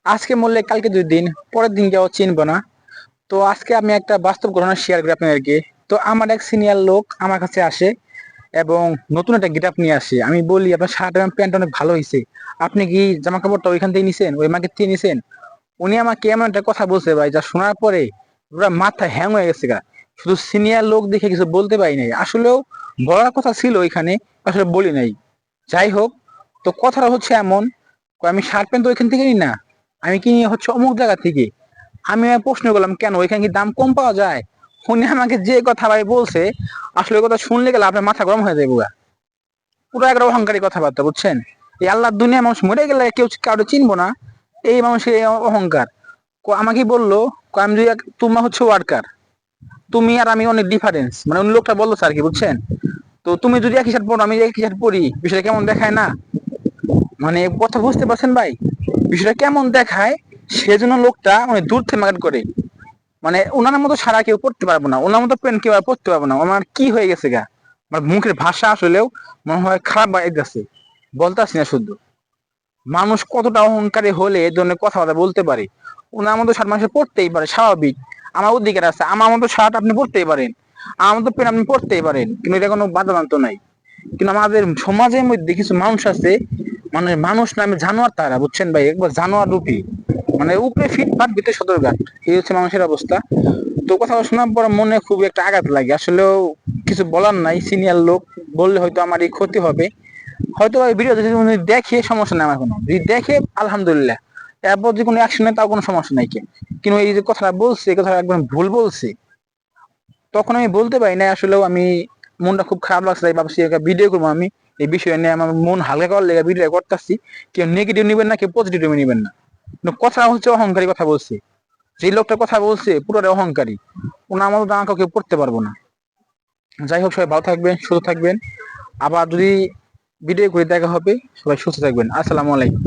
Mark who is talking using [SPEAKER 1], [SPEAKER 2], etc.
[SPEAKER 1] আজকে মরলে কালকে 2 দিন, পরের দিন কেউ চিনবো না। তো আজকে আমি একটা বাস্তব ঘটনা শেয়ার করি আপনাদেরকে। তো আমার এক সিনিয়র লোক আমার কাছে আসে এবং নতুন একটা গেটআপ নিয়ে আসে। আমি বলি, আপনার শার্ট এবং প্যান্ট অনেক ভালো হয়েছে, আপনি কি জামা কাপড়টা ওইখান থেকে নিছেন, ওই মার্কেট থেকে নিছেন? উনি আমাকে এমন একটা কথা বলছে ভাই, যা শোনার পরে পুরো মাথা হ্যাং হয়ে গেছে গা। শুধু সিনিয়র লোক দেখে কিছু বলতে পারি নাই, আসলেও বলার কথা ছিল ওইখানে, আসলে বলি নাই। যাই হোক, তো কথাটা হচ্ছে এমন, আমি শার্ট প্যান্ট তো ওইখান থেকে নিই না, আমি কিনি হচ্ছে অমুক জায়গা থেকে। আমি প্রশ্ন করলাম, কেন ওইখানে কি দাম কম পাওয়া যায়? উনি আমাকে যে কথা ভাই বলছে, আসলে ওই কথা শুনলে গেলে আপনার মাথা গরম হয়ে যাবে। পুরো একটা অহংকারী কথাবার্তা, বুঝছেন? এই আল্লাহর দুনিয়া মানুষ মরে গেলে কেউ কারো চিনবো না, এই মানুষের এই অহংকার। আমাকে বললো, আমি যদি তোমার হচ্ছে ওয়ার্কার, তুমি আর আমি অনেক ডিফারেন্স, মানে অন্য লোকটা বললো স্যার কি, বুঝছেন? তো তুমি যদি একই শার্ট পরো, আমি একই শার্ট পরি, বিষয়টা কেমন দেখায় না? মানে কথা বুঝতে পারছেন ভাই? বিষয়টা কেমন দেখায়? সেজন্য লোকটা মানে দূর থেকে মার্কেট করে। মানে ওনার মতো সারা কেউ পড়তে পারবো না, ওনার মতো পেন কেউ আর পড়তে পারবো না। আমার কি হয়ে গেছে গা, আমার মুখের ভাষা আসলেও মনে হয় খারাপ হয়ে গেছে, বলতে আসছি না শুদ্ধ। মানুষ কতটা অহংকারী হলে এই ধরনের কথাবার্তা বলতে পারে? ওনার মতো শার্ট মানুষের পড়তেই পারে, স্বাভাবিক। আমার অধিকার আছে, আমার মতো শার্ট আপনি পড়তেই পারেন, আমার মতো পেন আপনি পড়তেই পারেন, কিন্তু এটা কোনো বাধাদান্ত নাই। কিন্তু আমাদের সমাজের মধ্যে কিছু মানুষ আছে, মানে মানুষ নামে জানোয়ার, তারা বুঝছেন ভাই, একবার জানোয়ার রূপী। মানে উপরে ফিটফাট, ভিতরে সদরঘাট, এই হচ্ছে মানুষের অবস্থা। তো কথা শোনার পর মনে খুব একটা আঘাত লাগে, আসলেও কিছু বলার নাই। সিনিয়র লোক বললে হয়তো আমার এই ক্ষতি হবে, হয়তো ওই ভিডিও যদি উনি দেখে সমস্যা নাই আমার কোনো, যদি দেখে আলহামদুলিল্লাহ, এরপর যে কোনো অ্যাকশন নেয় তাও কোনো সমস্যা নাই। কিন্তু এই যে কথাটা বলছে, এই কথাটা একদম ভুল বলছে, তখন আমি বলতে পারি না। আসলেও আমি মনটা খুব খারাপ লাগছে, তাই ভাবছি একটা ভিডিও করবো আমি এই বিষয়ে নিয়ে, আমার মন হালকা করার লেগে ভিডিও করতেছি। কেউ নেগেটিভ নেবেন না, কেউ পজিটিভ নেবেন না। কিন্তু কথা হচ্ছে অহংকারী কথা বলছে, যে লোকটা কথা বলছে পুরোটা অহংকারী। ওনার মতো দাঁড়া কাউকে পড়তে পারবো না। যাই হোক, সবাই ভালো থাকবেন, সুস্থ থাকবেন। আবার যদি ভিডিও করে দেখা হবে, সবাই সুস্থ থাকবেন। আসসালামু আলাইকুম।